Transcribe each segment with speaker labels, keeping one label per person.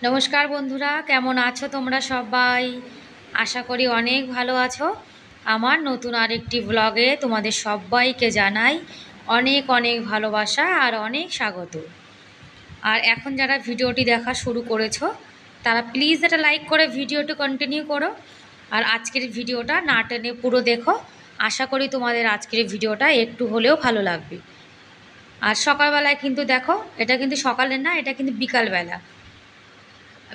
Speaker 1: নমস্কার বন্ধুরা, কেমন আছো তোমরা সবাই? আশা করি অনেক ভালো আছো। আমার নতুন আরেকটি ব্লগে তোমাদের সবাইকে জানাই অনেক অনেক ভালোবাসা আর অনেক স্বাগত। আর এখন যারা ভিডিওটি দেখা শুরু করেছো তারা প্লিজ একটা লাইক করে ভিডিওটি কন্টিনিউ করো। আর আজকের ভিডিওটা না টেনে পুরো দেখো। আশা করি তোমাদের আজকের ভিডিওটা একটু হলেও ভালো লাগবে। আর সকালবেলায় কিন্তু দেখো, এটা কিন্তু সকালের না, এটা কিন্তু বিকালবেলা।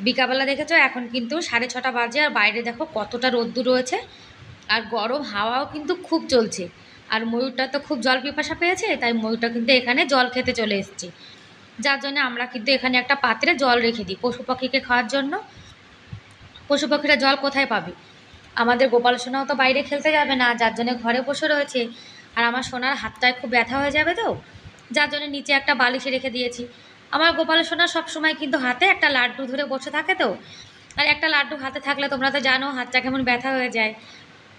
Speaker 1: বিকালবেলা দেখেছো, এখন কিন্তু 6:30 বাজে আর বাইরে দেখো কতটা রোদ্দুর রয়েছে। আর গরম হাওয়াও কিন্তু খুব চলছে। আর ময়ূরটা তো খুব জল পিপাসা পেয়েছে, তাই ময়ূরটা কিন্তু এখানে জল খেতে চলে এসেছে। যার জন্য আমরা কিন্তু এখানে একটা পাত্রে জল রেখে দিই পশু পাখিকে খাওয়ার জন্য। পশু পাখিরা জল কোথায় পাবে? আমাদের গোপাল সোনাও তো বাইরে খেলতে যাবে না, যার জন্য ঘরে বসে রয়েছে। আর আমার সোনার হাতটায় খুব ব্যথা হয়ে যাবে, তো যার জন্য নিচে একটা বালিশে রেখে দিয়েছি। আমার গোপাল সোনা সবসময় কিন্তু হাতে একটা লাড্ডু ধরে বসে থাকে, তো আর একটা লাড্ডু হাতে থাকলে তোমরা তো জানো হাতটা কেমন ব্যথা হয়ে যায়।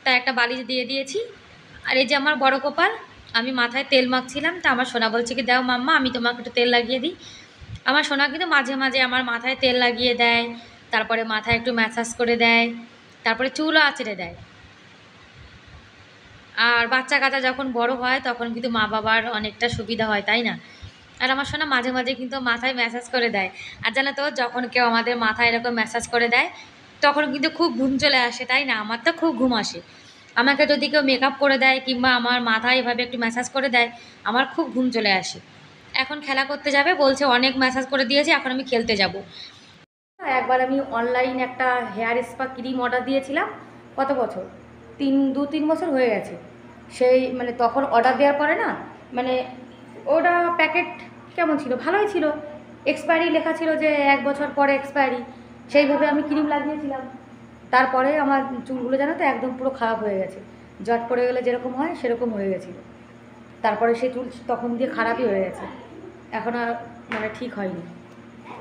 Speaker 1: তাই একটা বালিশ দিয়ে দিয়েছি। আর এই যে আমার বড় গোপাল, আমি মাথায় তেল মাখছিলাম, তা আমার সোনা বলছে কি, দাও মাম্মা আমি তোমাকে একটু তেল লাগিয়ে দিই। আমার সোনা কিন্তু মাঝে মাঝে আমার মাথায় তেল লাগিয়ে দেয়, তারপরে মাথায় একটু ম্যাসাজ করে দেয়, তারপরে চুলও আঁচড়ে দেয়। আর বাচ্চা কাচ্চা যখন বড় হয় তখন কিন্তু মা বাবার অনেকটা সুবিধা হয়, তাই না? আর আমার সোনা মাঝে মাঝে কিন্তু মাথায় ম্যাসাজ করে দেয়। আর জানো তো, যখন কেউ আমাদের মাথায় এরকম ম্যাসাজ করে দেয় তখন কিন্তু খুব ঘুম চলে আসে, তাই না? আমার তো খুব ঘুম আসে। আমাকে যদি কেউ মেকআপ করে দেয় কিংবা আমার মাথায় এভাবে একটু ম্যাসাজ করে দেয়, আমার খুব ঘুম চলে আসে। এখন খেলা করতে যাবে বলছে, অনেক ম্যাসাজ করে দিয়েছে, এখন আমি খেলতে যাব। একবার আমি অনলাইন একটা হেয়ার স্পা ক্রিম অর্ডার দিয়েছিলাম। কত বছর, 2-3 বছর হয়ে গেছে। সেই মানে তখন অর্ডার দেওয়ার পরে না, মানে ওটা প্যাকেট কেমন ছিল, ভালোই ছিল। এক্সপায়ারি লেখা ছিল যে 1 বছর পরে এক্সপায়ারি। সেইভাবে আমি ক্রিম লাগিয়েছিলাম। তারপরে আমার চুলগুলো জানো তো একদম পুরো খারাপ হয়ে গেছে। জট পড়ে গেলে যেরকম হয় সেরকম হয়ে গেছিলো। তারপরে সেই চুল তখন দিয়ে খারাপই হয়ে গেছে। এখন আর মানে ঠিক হয়নি,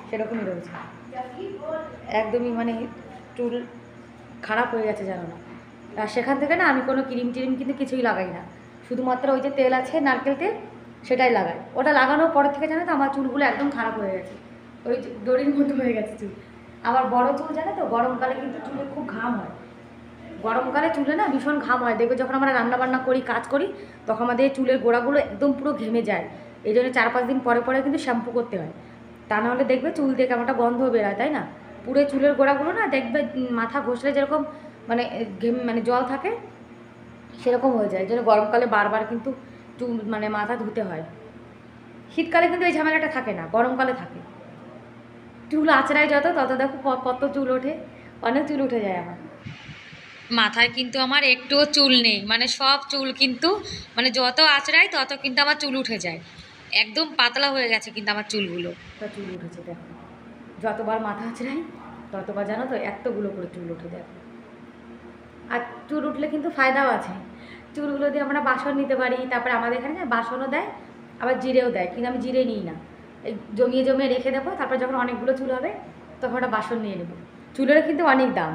Speaker 1: সেরকমই রয়েছে। একদমই মানে চুল খারাপ হয়ে গেছে, জানো না। আর সেখান থেকে না আমি কোনো ক্রিম টিরিম কিন্তু কিছুই লাগাই না। শুধুমাত্র ওই যে তেল আছে, নারকেল তেল, সেটাই লাগাই। ওটা লাগানোর পর থেকে জানো তো আমার চুলগুলো একদম খারাপ হয়ে গেছে। ওই দড়ির মতো হয়ে গেছে চুল। আমার বড় চুল জানো তো, গরমকালে কিন্তু চুলে খুব ঘাম হয়। গরমকালে চুলে না ভীষণ ঘাম হয়, দেখবে যখন আমরা রান্নাবান্না করি, কাজ করি, তখন আমাদের চুলের গোড়াগুলো একদম পুরো ঘেমে যায়। এই জন্য 4-5 দিন পরে পরে কিন্তু শ্যাম্পু করতে হয়। তা নাহলে দেখবে চুল থেকে কেমনটা গন্ধ বেরোয়, তাই না? পুরো চুলের গোড়াগুলো না দেখবে মাথা ঘষলে যেরকম মানে মানে জল থাকে, সেরকম হয়ে যায়। এই জন্য গরমকালে বারবার কিন্তু চুল মানে মাথা ধুতে হয়। শীতকালে কিন্তু এই ঝামেলাটা থাকে না, গরমকালে থাকে। চুল আঁচড়ায় যত, তত দেখো কত চুল ওঠে। অনেক চুল উঠে যায় আমার মাথায়। কিন্তু আমার একটুও চুল নেই, মানে সব চুল কিন্তু মানে যত আঁচড়াই তত কিন্তু আমার চুল উঠে যায়। একদম পাতলা হয়ে গেছে কিন্তু আমার চুলগুলো। তো চুল উঠেছে দেখো, যতবার মাথা আঁচড়াই ততবার জানো তো এতগুলো করে চুল উঠে দেখো। আর চুল উঠলে কিন্তু ফায়দাও আছে। চুলগুলো দিয়ে আমরা বাসন নিতে পারি, তারপরে আমাদের এখানে বাসনও দেয়, আবার জিরেও দেয়, কিন্তু আমি জিরে নিই না। এই জমিয়ে জমিয়ে রেখে দেবো, তারপর যখন অনেকগুলো চুল হবে তখন ওটা বাসন নিয়ে নেবো। চুলেরও কিন্তু অনেক দাম।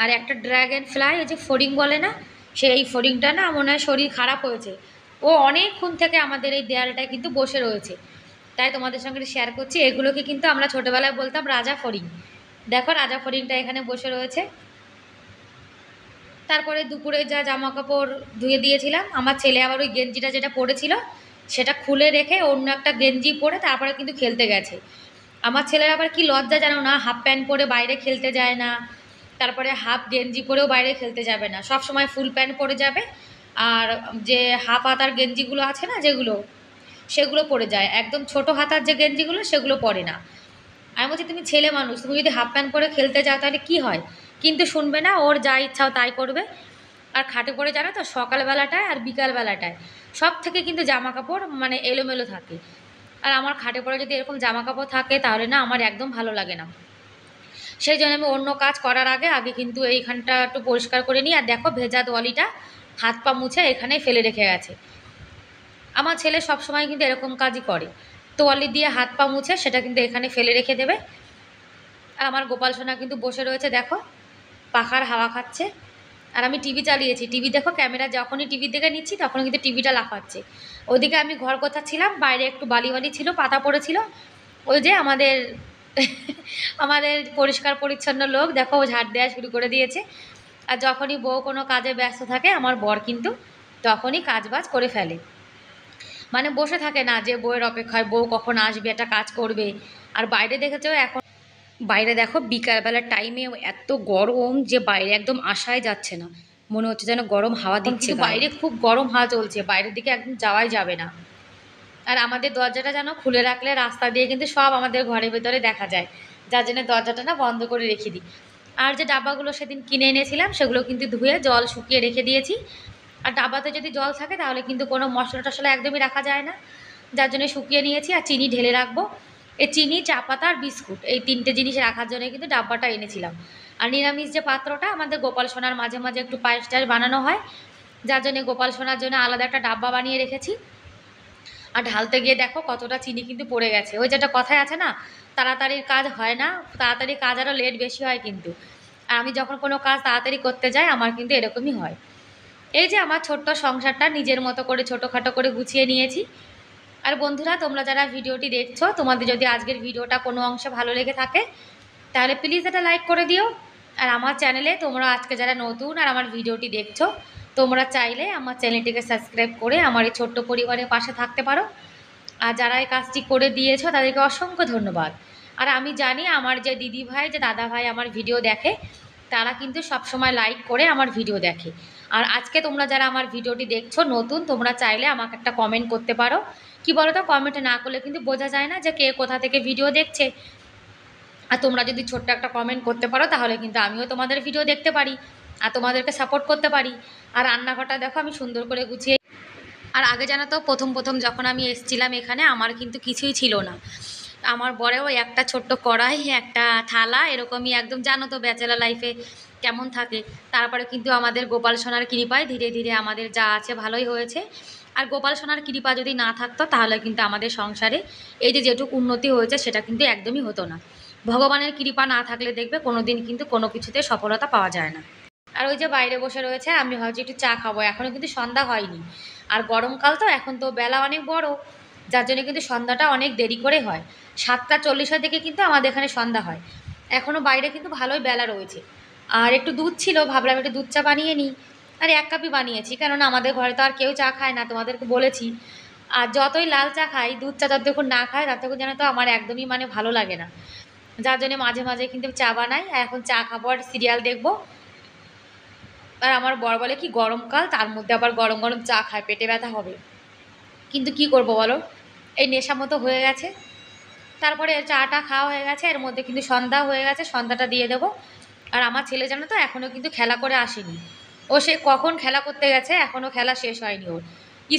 Speaker 1: আর একটা ড্র্যাগন ফ্লাই, ওই যে ফড়িং বলে না, সেই ফড়িংটা না মনে হয় শরীর খারাপ হয়েছে। ও অনেকক্ষণ থেকে আমাদের এই দেয়ালটায় কিন্তু বসে রয়েছে। তাই তোমাদের সঙ্গে শেয়ার করছি, এগুলোকে কিন্তু আমরা ছোটোবেলায় বলতাম রাজা ফড়িং। দেখো রাজা ফড়িংটা এখানে বসে রয়েছে। তারপরে দুপুরে যা জামা কাপড় ধুয়ে দিয়েছিলাম, আমার ছেলে আবার ওই গেঞ্জিটা যেটা পরেছিল সেটা খুলে রেখে অন্য একটা গেঞ্জি পরে তারপরে কিন্তু খেলতে গেছে। আমার ছেলের আবার কি লজ্জা জানো না, হাফ প্যান্ট পরে বাইরে খেলতে যায় না, তারপরে হাফ গেঞ্জি পরেও বাইরে খেলতে যাবে না, সব সময় ফুল প্যান্ট পরে যাবে। আর যে হাফ হাতার গেঞ্জিগুলো আছে না যেগুলো, সেগুলো পরে যায়। একদম ছোট হাতার যে গেঞ্জিগুলো সেগুলো পরে না। আমি বলছি, তুমি ছেলে মানুষ, তুমি যদি হাফ প্যান্ট পরে খেলতে যাও তাহলে কি হয়? কিন্তু শুনবে না, ওর যা ইচ্ছাও তাই করবে। আর খাটে পড়ে জানো তো, সকালবেলাটায় আর বিকালবেলাটায় সব থেকে কিন্তু জামা কাপড় মানে এলোমেলো থাকে। আর আমার খাটে পড়ে যদি এরকম জামা কাপড় থাকে তাহলে না আমার একদম ভালো লাগে না। সেই জন্য আমি অন্য কাজ করার আগে আগে কিন্তু এইখানটা একটু পরিষ্কার করে নিই। আর দেখো ভেজা তোয়ালিটা হাত পা মুছে এখানে ফেলে রেখে গেছে। আমার ছেলে সব সময় কিন্তু এরকম কাজই করে, তোয়ালি দিয়ে হাত পা মুছে সেটা কিন্তু এখানে ফেলে রেখে দেবে। আর আমার গোপাল সোনা কিন্তু বসে রয়েছে দেখো, পাখার হাওয়া খাচ্ছে। আর আমি টিভি চালিয়েছি, টিভি দেখো, ক্যামেরা যখনই টিভির দিকে নিচ্ছি তখন কিন্তু টিভিটা লাফাচ্ছে। ওদিকে আমি ঘর গোছাচ্ছিলাম, বাইরে একটু বালি বালি ছিল, পাতা পড়েছিল, ওই যে আমাদের আমাদের পরিষ্কার পরিচ্ছন্ন লোক দেখো, ও ঝাড় দেওয়া শুরু করে দিয়েছে। আর যখনই বউ কোনো কাজে ব্যস্ত থাকে আমার বর কিন্তু তখনই কাজবাজ করে ফেলে, মানে বসে থাকে না যে বউয়ের অপেক্ষায় বউ কখন আসবে একটা কাজ করবে। আর বাইরে দেখেছো এখন, বাইরে দেখো বিকালবেলার টাইমে এত গরম যে বাইরে একদম আসাই যাচ্ছে না, মনে হচ্ছে যেন গরম হাওয়া দিচ্ছে, কিন্তু বাইরে খুব গরম হাওয়া চলছে, বাইরের দিকে একদম যাওয়াই যাবে না। আর আমাদের দরজাটা যেন খুলে রাখলে রাস্তা দিয়ে কিন্তু সব আমাদের ঘরের ভেতরে দেখা যায়, যার জন্য দরজাটা না বন্ধ করে রেখে দিই। আর যে ডাব্বাগুলো সেদিন কিনে এনেছিলাম সেগুলো কিন্তু ধুয়ে জল শুকিয়ে রেখে দিয়েছি। আর ডাব্বাতে যদি জল থাকে তাহলে কিন্তু কোনো মশলা টশলা একদমই রাখা যায় না, যার জন্য শুকিয়ে নিয়েছি। আর চিনি ঢেলে রাখবো, এই চিনি, চা পাতা আর বিস্কুট, এই তিনটে জিনিস রাখার জন্য কিন্তু ডাব্বাটা এনেছিলাম। আর নিরামিষ যে পাত্রটা, আমাদের গোপাল সোনার মাঝে মাঝে একটু পায়েস টায়েস বানানো হয়, যার জন্য গোপাল সোনার জন্য আলাদা একটা ডাব্বা বানিয়ে রেখেছি। আর ঢালতে গিয়ে দেখো কতটা চিনি কিন্তু পড়ে গেছে। ওই যেটা কথায় আছে না, তাড়াতাড়ির কাজ হয় না, তাড়াতাড়ি কাজ আরও লেট বেশি হয় কিন্তু। আর আমি যখন কোনো কাজ তাড়াতাড়ি করতে যাই আমার কিন্তু এরকমই হয়। এই যে আমার ছোট্ট সংসারটা নিজের মতো করে ছোটোখাটো করে গুছিয়ে নিয়েছি। আর বন্ধুরা, তোমরা যারা ভিডিওটি দেখছো, তোমাদের যদি আজকের ভিডিওটা কোনো অংশে ভালো লেগে থাকে তাহলে প্লিজ এটা লাইক করে দিও। আর আমার চ্যানেলে তোমরা আজকে যারা নতুন আর আমার ভিডিওটি দেখছো, তোমরা চাইলে আমার চ্যানেলটিকে সাবস্ক্রাইব করে আমার এই ছোট্ট পরিবারের পাশে থাকতে পারো। আর যারা এই কাজটি করে দিয়েছো তাদেরকে অসংখ্য ধন্যবাদ। আর আমি জানি আমার যে দিদি ভাই, যে দাদা ভাই আমার ভিডিও দেখে, তারা কিন্তু সবসময় লাইক করে আমার ভিডিও দেখে। আর আজকে তোমরা যারা আমার ভিডিওটি দেখছো নতুন, তোমরা চাইলে আমাকে একটা কমেন্ট করতে পারো। কি বলো তো, কমেন্টে না করলে কিন্তু বোঝা যায় না যে কে কোথা থেকে ভিডিও দেখছে। আর তোমরা যদি ছোট্ট একটা কমেন্ট করতে পারো তাহলে কিন্তু আমিও তোমাদের ভিডিও দেখতে পারি আর তোমাদেরকে সাপোর্ট করতে পারি। আর রান্নাঘরটা দেখো আমি সুন্দর করে গুছিয়ে। আর আগে জানো তো, প্রথম প্রথম যখন আমি এসেছিলাম এখানে আমার কিন্তু কিছুই ছিল না। আমার বরেও একটা ছোট্ট কড়াই, একটা থালা, এরকমই একদম, জানো তো ব্যাচেলার লাইফে কেমন থাকে। তারপরে কিন্তু আমাদের গোপাল সোনার কৃপায় ধীরে ধীরে আমাদের যা আছে ভালোই হয়েছে। আর গোপাল সোনার কৃপা যদি না থাকতো তাহলে কিন্তু আমাদের সংসারে এই যে যেটুকু উন্নতি হয়েছে সেটা কিন্তু একদমই হতো না। ভগবানের কৃপা না থাকলে দেখবে কোনো দিন কিন্তু কোনো কিছুতে সফলতা পাওয়া যায় না। আর ওই যে বাইরে বসে রয়েছে, আমি ভাবছি একটু চা খাবো, এখনও কিন্তু সন্ধ্যা হয়নি। আর গরমকাল তো, এখন তো বেলা অনেক বড়, যার জন্য কিন্তু সন্ধ্যাটা অনেক দেরি করে হয়। 7টা 40-এর দিকে কিন্তু আমাদের এখানে সন্ধ্যা হয়। এখনও বাইরে কিন্তু ভালোই বেলা রয়েছে। আর একটু দুধ ছিল, ভাবলাম একটু দুধ চা বানিয়ে নিই। আর 1 কাপই বানিয়েছি, কেননা আমাদের ঘরে তো আর কেউ চা খায় না, তোমাদেরকে বলেছি। আর যতই লাল চা খাই, দুধ চা যতক্ষণ না খায় ততক্ষণ যেন তো আমার একদমই মানে ভালো লাগে না, যার জন্য মাঝে মাঝে কিন্তু চা বানাই। আর এখন চা খাবো আর সিরিয়াল দেখবো। আর আমার বর বলে কি গরমকাল, তার মধ্যে আবার গরম গরম চা খায়, পেটে ব্যথা হবে। কিন্তু কি করব বলো, এই নেশা মতো হয়ে গেছে। তারপরে চাটা খাওয়া হয়ে গেছে, এর মধ্যে কিন্তু সন্ধ্যা হয়ে গেছে, সন্ধ্যাটা দিয়ে দেবো। আর আমার ছেলে জানো তো এখনও কিন্তু খেলা করে আসেনি। ও সে কখন খেলা করতে গেছে, এখনও খেলা শেষ হয়নি ওর।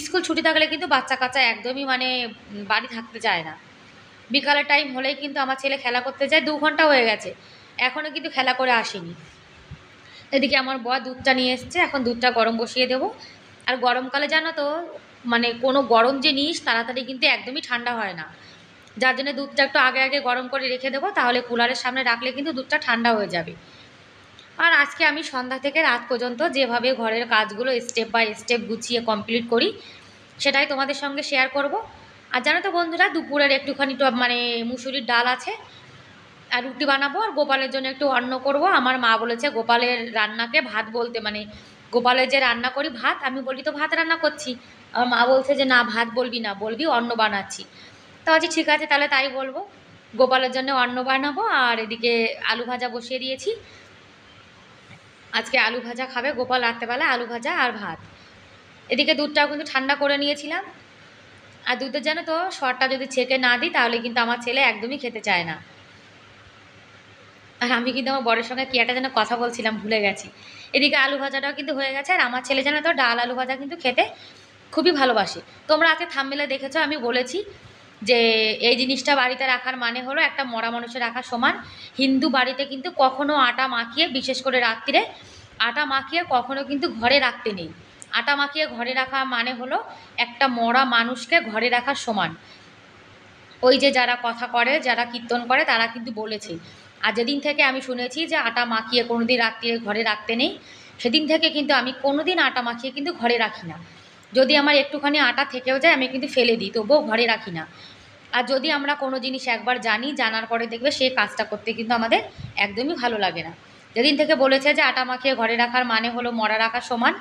Speaker 1: স্কুল ছুটি থাকলে কিন্তু বাচ্চা কাচ্চা একদমই মানে বাড়ি থাকতে চায় না। বিকালের টাইম হলেই কিন্তু আমার ছেলে খেলা করতে যায়, 2 ঘন্টা হয়ে গেছে, এখনও কিন্তু খেলা করে আসেনি। এদিকে আমার বর দুধটা নিয়ে এসছে, এখন দুধটা গরম বসিয়ে দেবো। আর গরমকালে জানো তো, মানে কোনো গরম জিনিস তাড়াতাড়ি কিন্তু একদমই ঠান্ডা হয় না, যার জন্য দুধটা একটু আগে আগে গরম করে রেখে দেবো, তাহলে কুলারের সামনে রাখলে কিন্তু দুধটা ঠান্ডা হয়ে যাবে। আর আজকে আমি সন্ধ্যা থেকে রাত পর্যন্ত যেভাবে ঘরের কাজগুলো স্টেপ বাই স্টেপ গুছিয়ে কমপ্লিট করি সেটাই তোমাদের সঙ্গে শেয়ার করব। আর জানো তো বন্ধুরা, দুপুরের একটুখানি মানে মুসুরির ডাল আছে, আর রুটি বানাবো, আর গোপালের জন্য একটু অন্ন করব। আমার মা বলেছে গোপালের রান্নাকে ভাত বলতে, মানে গোপালের যে রান্না করি ভাত, আমি বলি তো ভাত রান্না করছি। আমার মা বলছে যে না, ভাত বলবি না, বলবি অন্ন বানাচ্ছি। তো আজ ঠিক আছে, তাহলে তাই বলবো। গোপালের জন্য অন্ন বানাবো। আর এদিকে আলু ভাজা বসিয়ে দিয়েছি, আজকে আলু ভাজা খাবে গোপাল রাত্রেবেলা, আলু ভাজা আর ভাত। এদিকে দুধটাও কিন্তু ঠান্ডা করে নিয়েছিলাম। আর দুধের জানো তো সরটা যদি ছেঁকে না দিই তাহলে কিন্তু আমার ছেলে একদমই খেতে চায় না। আর আমি কিন্তু আমার বরের সঙ্গে কি একটা যেন কথা বলছিলাম, ভুলে গেছি। এদিকে আলু ভাজাটাও কিন্তু হয়ে গেছে। আর আমার ছেলে জানো তো ডাল আলু ভাজা কিন্তু খেতে খুবই ভালোবাসে। তোমরা আজকে থাম্বনেলে দেখেছো, আমি বলেছি যে এই জিনিসটা বাড়িতে রাখার মানে হলো একটা মরা মানুষের রাখার সমান। হিন্দু বাড়িতে কিন্তু কখনো আটা মাখিয়ে, বিশেষ করে রাত্রিরে আটা মাখিয়ে কখনো কিন্তু ঘরে রাখতে নেই। আটা মাখিয়ে ঘরে রাখা মানে হলো একটা মরা মানুষকে ঘরে রাখার সমান। ওই যে যারা কথা করে, যারা কীর্তন করে, তারা কিন্তু বলেছে। আর যেদিন থেকে আমি শুনেছি যে আটা মাখিয়ে কোনো দিন রাত্রিরে ঘরে রাখতে নেই, সেদিন থেকে কিন্তু আমি কোনো দিন আটা মাখিয়ে কিন্তু ঘরে রাখি না। যদি আমার একটুখানি আটা থেকেও যায় আমি কিন্তু ফেলে দিই, তবুও ঘরে রাখি না। আর যদি আমরা কোনো জিনিস একবার জানি, জানার পরে দেখবে সেই কাজটা করতে কিন্তু আমাদের একদমই ভালো লাগে না। যেদিন থেকে বলেছে যে আটা মাখিয়ে ঘরে রাখার মানে হলো মরা রাখার সমান,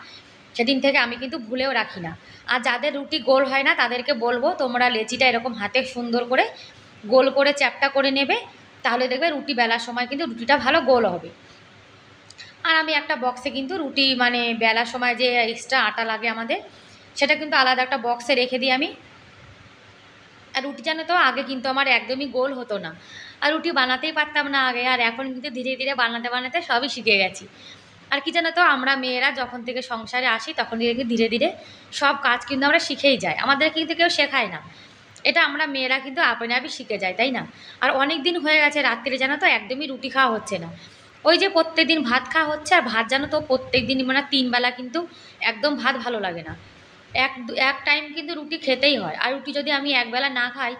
Speaker 1: সেদিন থেকে আমি কিন্তু ভুলেও রাখি না। আর যাদের রুটি গোল হয় না তাদেরকে বলবো তোমরা লেচিটা এরকম হাতে সুন্দর করে গোল করে চ্যাপ্টা করে নেবে, তাহলে দেখবে রুটি বেলার সময় কিন্তু রুটিটা ভালো গোল হবে। আর আমি একটা বক্সে কিন্তু রুটি মানে বেলার সময় যে এক্সট্রা আটা লাগে আমাদের, সেটা কিন্তু আলাদা একটা বক্সে রেখে দিই আমি। আর রুটি জানো তো আগে কিন্তু আমার একদমই গোল হতো না, আর রুটি বানাতেই পারতাম না আগে, আর এখন কিন্তু ধীরে ধীরে বানাতে বানাতে সবই শিখে গেছি। আর কি জানো তো, আমরা মেয়েরা যখন থেকে সংসারে আসি তখন থেকে ধীরে ধীরে সব কাজ কিন্তু আমরা শিখেই যাই, আমাদের কিন্তু কেউ শেখায় না, এটা আমরা মেয়েরা কিন্তু আপনে আপনি শিখে যাই, তাই না? আর অনেক দিন হয়ে গেছে রাত্রে জানো তো একদমই রুটি খাওয়া হচ্ছে না। ওই যে প্রত্যেক দিন ভাত খাওয়া হচ্ছে, আর ভাত জানো তো প্রত্যেক দিনই মানে 3 বেলা কিন্তু একদম ভাত ভালো লাগে না। এক টাইম কিন্তু রুটি খেতেই হয়, আর রুটি যদি আমি একবেলা না খাই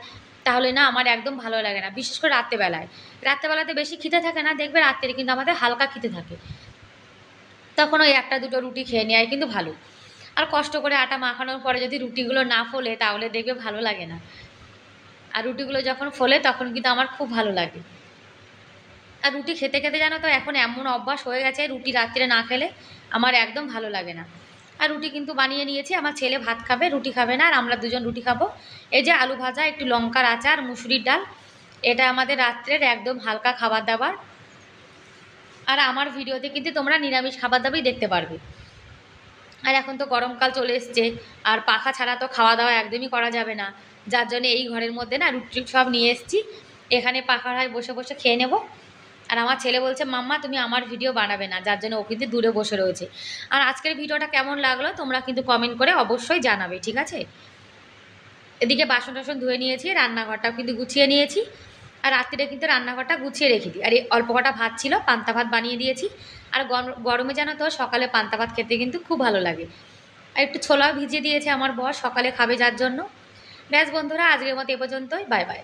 Speaker 1: তাহলে না আমার একদম ভালো লাগে না, বিশেষ করে রাত্রেবেলায়। রাত্রেবেলাতে বেশি খিদে থাকে না, দেখবে রাত্রে কিন্তু আমাদের হালকা খিদে থাকে, তখন ওই একটা দুটো রুটি খেয়ে নেওয়াই কিন্তু ভালো। আর কষ্ট করে আটা মাখানোর পরে যদি রুটিগুলো না ফোলে তাহলে দেখবে ভালো লাগে না, আর রুটিগুলো যখন ফোলে তখন কিন্তু আমার খুব ভালো লাগে। আর রুটি খেতে খেতে জানো তো এখন এমন অভ্যাস হয়ে গেছে, রুটি রাত্রে না খেলে আমার একদম ভালো লাগে না। আর রুটি কিন্তু বানিয়ে নিয়েছি, আমার ছেলে ভাত খাবে, রুটি খাবে না, আর আমরা দুজন রুটি খাবো। এই যে আলু ভাজা, একটু লঙ্কার আচার, মুসুরির ডাল, এটা আমাদের রাত্রের একদম হালকা খাবার দাবার। আর আমার ভিডিওতে কিন্তু তোমরা নিরামিষ খাবার দাবারই দেখতে পারবে। আর এখন তো গরমকাল চলে এসছে, আর পাখা ছাড়া তো খাওয়া দাওয়া একদমই করা যাবে না, যার জন্য এই ঘরের মধ্যে না রুটি সব নিয়ে এসেছি, এখানে পাখার হয় বসে বসে খেয়ে নেব। আর আমার ছেলে বলছে মাম্মা তুমি আমার ভিডিও বানাবে না, যার জন্য ও কিন্তু দূরে বসে রয়েছে। আর আজকের ভিডিওটা কেমন লাগলো তোমরা কিন্তু কমেন্ট করে অবশ্যই জানাবে, ঠিক আছে? এদিকে বাসন টাসন ধুয়ে নিয়েছি, রান্নাঘরটাও কিন্তু গুছিয়ে নিয়েছি, আর রাত্রিরে কিন্তু রান্নাঘরটা গুছিয়ে রেখে দিই। আর এই অল্প কটা ভাত ছিল, পান্তা ভাত বানিয়ে দিয়েছি। আর গরমে জানো তো সকালে পান্তা ভাত খেতে কিন্তু খুব ভালো লাগে। আর একটু ছোলাও ভিজিয়ে দিয়েছে আমার বর, সকালে খাবে যার জন্য। ব্যাস বন্ধুরা, আজকের মতো এ পর্যন্তই, বাই বাই।